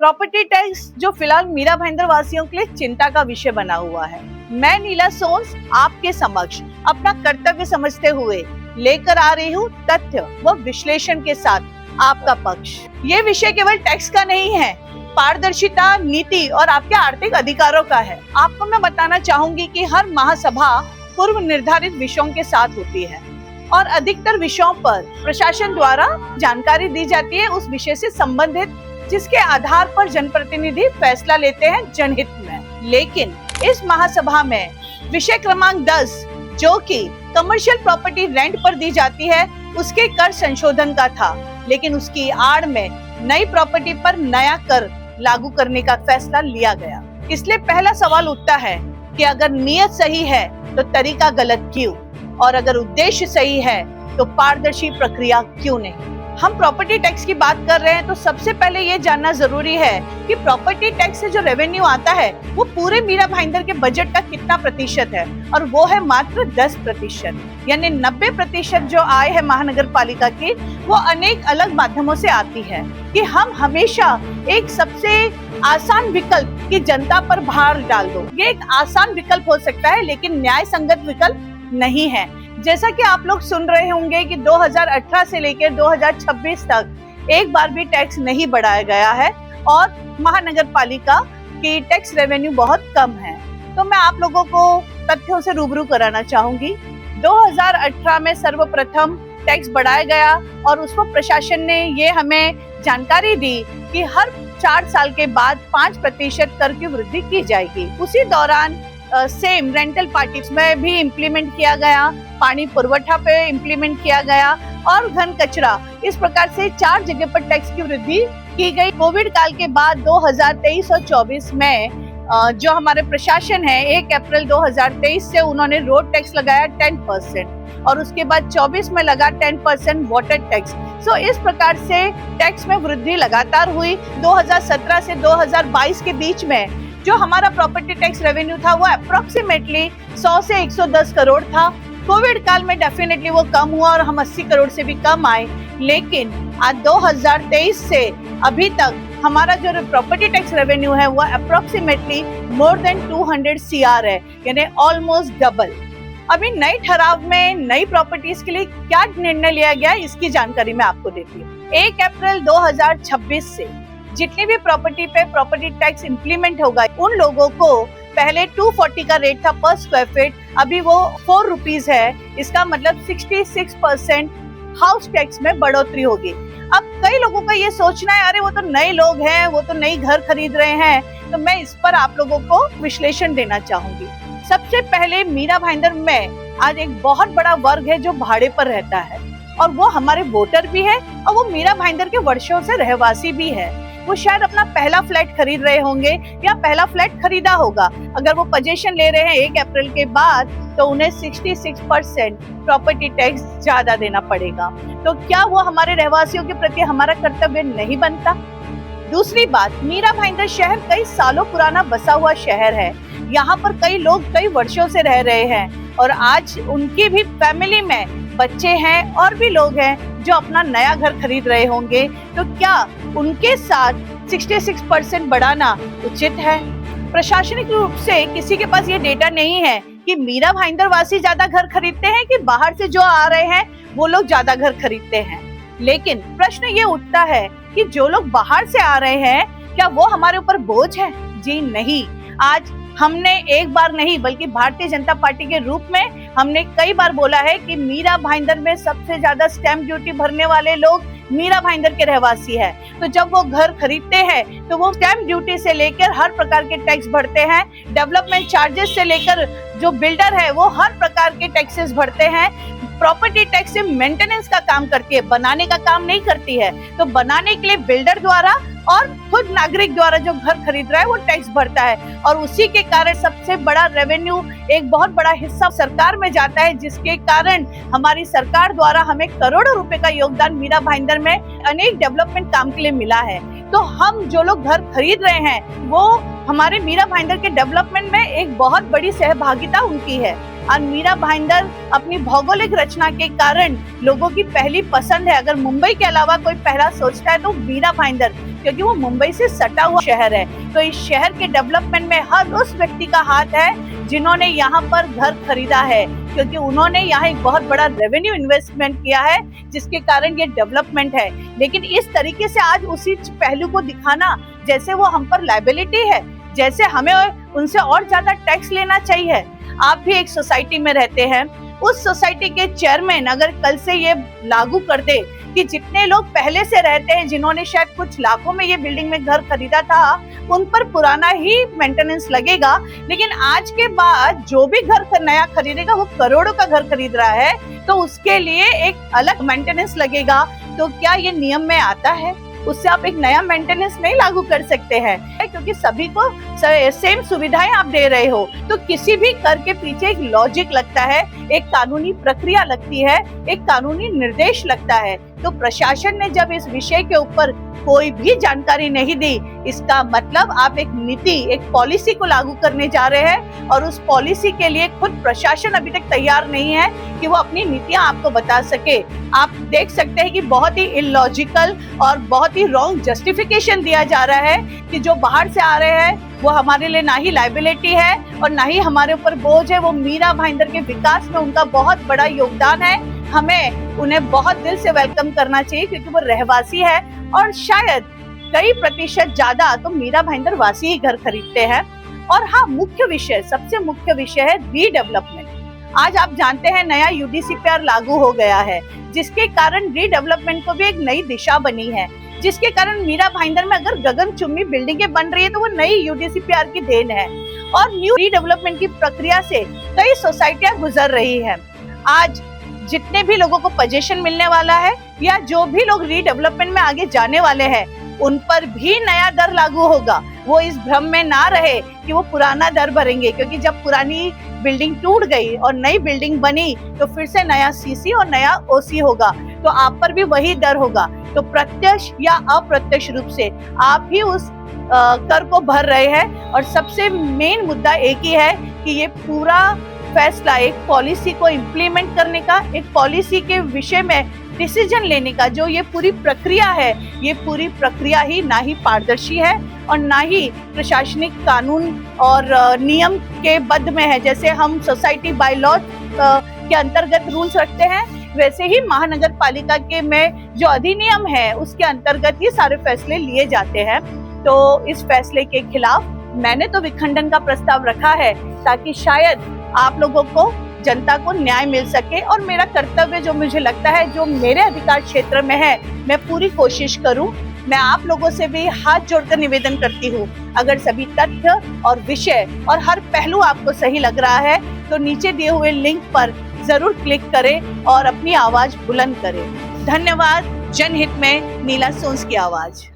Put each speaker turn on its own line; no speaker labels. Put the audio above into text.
Property tax जो फिलहाल मीरा भाईंदर वासियों के लिए चिंता का विषय बना हुआ है। मैं नीला सोन्स आपके समक्ष अपना कर्तव्य समझते हुए लेकर आ रही हूँ तथ्य व विश्लेषण के साथ आपका पक्ष। ये विषय केवल टैक्स का नहीं है, पारदर्शिता, नीति और आपके आर्थिक अधिकारों का है। आपको मैं बताना चाहूंगी कि हर महासभा पूर्व निर्धारित विषयों के साथ होती है और अधिकतर विषयों पर प्रशासन द्वारा जानकारी दी जाती है उस विषय से संबंधित, जिसके आधार पर जनप्रतिनिधि फैसला लेते हैं जनहित में। लेकिन इस महासभा में विषय क्रमांक 10 जो कि कमर्शियल प्रॉपर्टी रेंट पर दी जाती है उसके कर संशोधन का था, लेकिन उसकी आड़ में नई प्रॉपर्टी पर नया कर लागू करने का फैसला लिया गया। इसलिए पहला सवाल उठता है कि अगर नीयत सही है तो तरीका गलत क्यों, और अगर उद्देश्य सही है तो पारदर्शी प्रक्रिया क्यों नहीं। हम प्रॉपर्टी टैक्स की बात कर रहे हैं तो सबसे पहले ये जानना जरूरी है कि प्रॉपर्टी टैक्स से जो रेवेन्यू आता है वो पूरे मीरा भाईंदर के बजट का कितना प्रतिशत है, और वो है मात्र 10%। यानी 90% जो आय है महानगर पालिका की वो अनेक अलग माध्यमों से आती है। कि हम हमेशा एक सबसे आसान विकल्प की जनता पर भार डाल दो, ये एक आसान विकल्प हो सकता है लेकिन न्याय संगत विकल्प नहीं है। जैसा कि आप लोग सुन रहे होंगे कि 2018 से लेकर 2026 तक एक बार भी टैक्स नहीं बढ़ाया गया है और महानगर पालिका की टैक्स रेवेन्यू बहुत कम है। तो मैं आप लोगों को तथ्यों से रूबरू कराना चाहूंगी। 2018 में सर्वप्रथम टैक्स बढ़ाया गया और उस पर प्रशासन ने ये हमें जानकारी दी कि हर 4 साल के बाद 5% कर की वृद्धि की जाएगी। उसी दौरान सेम रेंटल पार्टीज में भी इम्प्लीमेंट किया गया, पानी पुरवठा पे इम्प्लीमेंट किया गया और घन कचरा, इस प्रकार से 4 जगह पर टैक्स की वृद्धि की गई। कोविड काल के बाद 2023 और 24 में जो हमारे प्रशासन है 1 अप्रैल 2023 से उन्होंने रोड टैक्स लगाया 10% और उसके बाद 24 में लगा 10% वाटर टैक्स। सो इस प्रकार से टैक्स में वृद्धि लगातार हुई। 2017 से 2022 के बीच में जो हमारा प्रॉपर्टी टैक्स रेवेन्यू था वो अप्रोक्सीमेटली 100 से 110 करोड़ था। कोविड काल में डेफिनेटली वो कम हुआ और हम 80 करोड़ से भी कम आए, लेकिन आज 2023 से अभी तक हमारा जो प्रॉपर्टी टैक्स रेवेन्यू है वो अप्रोक्सीमेटली मोर देन 200 CR है, यानी ऑलमोस्ट डबल। अभी नई ठहराव में नई प्रॉपर्टीज के लिए क्या निर्णय लिया गया इसकी जानकारी मैं आपको देती हूँ। 1 अप्रैल 2026 से जितनी भी प्रॉपर्टी पे प्रॉपर्टी टैक्स इम्प्लीमेंट होगा उन लोगों को पहले 240 का रेट था पर स्क्वायर फीट, अभी वो 4 रुपीज है। इसका मतलब 66% हाउस टैक्स में बढ़ोतरी होगी। अब कई लोगों का ये सोचना है अरे वो तो नए लोग हैं, वो तो नई घर खरीद रहे हैं, तो मैं इस पर आप लोगों को विश्लेषण देना चाहूंगी। सबसे पहले मीरा भाईंदर में आज एक बहुत बड़ा वर्ग है जो भाड़े पर रहता है और वो हमारे वोटर भी है और वो मीरा भाईंदर के वर्षों से रहवासी भी है। वो शायद अपना पहला फ्लैट खरीद रहे होंगे या पहला फ्लैट खरीदा होगा। अगर वो पोजीशन ले रहे हैं 1 अप्रैल के बाद तो उन्हें 66% प्रॉपर्टी टैक्स ज्यादा देना पड़ेगा। तो क्या वो हमारे रहवासियों के प्रति हमारा कर्तव्य नहीं बनता? दूसरी बात, मीरा भाईंदर शहर कई सालों पुराना बसा हुआ शहर है। यहाँ पर कई लोग कई वर्षों से रह रहे हैं और आज उनकी भी फैमिली में बच्चे हैं और भी लोग हैं जो अपना नया घर खरीद रहे होंगे। तो क्या उनके साथ 66% बढ़ाना उचित है? प्रशासनिक रूप से किसी के पास ये डेटा नहीं है कि मीरा भाईंदर वासी ज्यादा घर खरीदते हैं कि बाहर से जो आ रहे हैं वो लोग ज्यादा घर खरीदते हैं। लेकिन प्रश्न ये उठता है कि जो लोग बाहर से आ रहे हैं क्या वो हमारे ऊपर बोझ है? जी नहीं। आज हमने एक बार नहीं बल्कि भारतीय जनता पार्टी के रूप में हमने कई बार बोला है कि मीरा भाईंदर में सबसे ज्यादा स्टैंप ड्यूटी भरने वाले लोग मीरा भाईंदर के रहवासी है। तो जब वो घर खरीदते हैं तो वो स्टैंप ड्यूटी से लेकर हर प्रकार के टैक्स भरते हैं। डेवलपमेंट चार्जेस से लेकर जो बिल्डर है वो हर प्रकार के टैक्सेस भरते हैं। प्रॉपर्टी टैक्स से मेंटेनेंस का काम करती है, बनाने का काम नहीं करती है। तो बनाने के लिए बिल्डर द्वारा और खुद नागरिक द्वारा जो घर खरीद रहा है वो टैक्स भरता है और उसी के कारण सबसे बड़ा रेवेन्यू एक बहुत बड़ा हिस्सा सरकार में जाता है, जिसके कारण हमारी सरकार द्वारा हमें करोड़ों रुपए का योगदान मीरा भाईंदर में अनेक डेवलपमेंट काम के लिए मिला है। तो हम जो लोग घर खरीद रहे हैं वो हमारे मीरा भाईंदर के डेवलपमेंट में एक बहुत बड़ी सहभागिता उनकी है। और मीरा भाईंदर अपनी भौगोलिक रचना के कारण लोगों की पहली पसंद है। अगर मुंबई के अलावा कोई पहला सोचता है तो मीरा भाईंदर, क्योंकि वो मुंबई से सटा हुआ शहर है। तो इस शहर के डेवलपमेंट में हर उस व्यक्ति का हाथ है जिन्होंने यहाँ पर घर खरीदा है, क्योंकि उन्होंने यहाँ एक बहुत बड़ा रेवेन्यू इन्वेस्टमेंट किया है, जिसके कारण ये डेवलपमेंट है। लेकिन इस तरीके से आज उसी पहलू को दिखाना जैसे वो हम पर लायबिलिटी है, जैसे हमें उनसे और ज्यादा टैक्स लेना चाहिए। आप भी एक सोसाइटी में रहते हैं, उस सोसाइटी के चेयरमैन अगर कल से ये लागू कर दे कि जितने लोग पहले से रहते हैं, जिन्होंने शायद कुछ लाखों में ये बिल्डिंग में घर खरीदा था, उन पर पुराना ही मेंटेनेंस लगेगा, लेकिन आज के बाद जो भी घर नया खरीदेगा वो करोड़ों का घर खरीद रहा है, तो उसके लिए एक अलग मेंटेनेंस लगेगा। तो क्या ये नियम में आता है? उससे आप एक नया मेंटेनेंस नहीं लागू कर सकते हैं, क्योंकि सभी को सेम सुविधाएं आप दे रहे हो। तो किसी भी कर के पीछे एक लॉजिक लगता है, एक कानूनी प्रक्रिया लगती है, एक कानूनी निर्देश लगता है। तो प्रशासन ने जब इस विषय के ऊपर कोई भी जानकारी नहीं दी, इसका मतलब आप एक नीति, एक पॉलिसी को लागू करने जा रहे हैं, और उस पॉलिसी के लिए खुद प्रशासन अभी तक तैयार नहीं है कि वो अपनी नीतियां आपको बता सके। आप देख सकते हैं कि बहुत ही इलॉजिकल और बहुत ही रॉन्ग जस्टिफिकेशन दिया जा रहा है कि जो बाहर से आ रहे हैं वो हमारे लिए ना ही लायबिलिटी है और ना ही हमारे ऊपर बोझ है। वो मीरा भाईंदर के विकास में उनका बहुत बड़ा योगदान है, हमें उन्हें बहुत दिल से वेलकम करना चाहिए, क्योंकि वो रहवासी है और शायद कई प्रतिशत ज्यादा तो मीरा भाईंदर वासी ही घर खरीदते हैं। और हाँ, मुख्य विषय, सबसे मुख्य विषय है रीडेवलपमेंट। आज आप जानते हैं नया यूडीसीपीआर लागू हो गया है, जिसके कारण रीडेवलपमेंट को भी एक नई दिशा बनी है, जिसके कारण मीरा भाईंदर में अगर गगनचुंबी बिल्डिंगें बन रही है तो वो नई यूडीसीपीआर की देन है। और न्यू रीडेवलपमेंट की प्रक्रिया से कई सोसाइटियां गुजर रही है। आज जितने भी लोगों को पोजीशन मिलने वाला है या जो भी लोग रीडेवलपमेंट में आगे जाने वाले हैं, उन पर भी नया दर लागू होगा। वो इस भ्रम में ना रहे कि वो पुराना दर भरेंगे, क्योंकि जब पुरानी बिल्डिंग टूट गई और नई बिल्डिंग बनी तो फिर से नया सीसी और नया ओसी होगा, तो आप पर भी वही दर होगा। तो प्रत्यक्ष या अप्रत्यक्ष रूप से आप भी उस कर को भर रहे हैं। और सबसे मेन मुद्दा एक ही है कि ये पूरा फैसला एक पॉलिसी को इम्प्लीमेंट करने का, एक पॉलिसी के विषय में डिसीजन लेने का, जो ये पूरी प्रक्रिया है, ये पूरी प्रक्रिया ही ना ही पारदर्शी है और ना ही प्रशासनिक कानून और नियम के बद्ध में है। जैसे हम सोसाइटी बाय लॉ के अंतर्गत रूल्स रखते हैं, वैसे ही महानगर पालिका के में जो अधिनियम है उसके अंतर्गत ही सारे फैसले लिए जाते हैं। तो इस फैसले के खिलाफ मैंने तो विखंडन का प्रस्ताव रखा है, ताकि शायद आप लोगों को, जनता को न्याय मिल सके। और मेरा कर्तव्य जो मुझे लगता है, जो मेरे अधिकार क्षेत्र में है, मैं पूरी कोशिश करूं। मैं आप लोगों से भी हाथ जोड़कर निवेदन करती हूं, अगर सभी तथ्य और विषय और हर पहलू आपको सही लग रहा है तो नीचे दिए हुए लिंक पर जरूर क्लिक करें और अपनी आवाज बुलंद करें। धन्यवाद। जनहित में नीला सोंस की आवाज।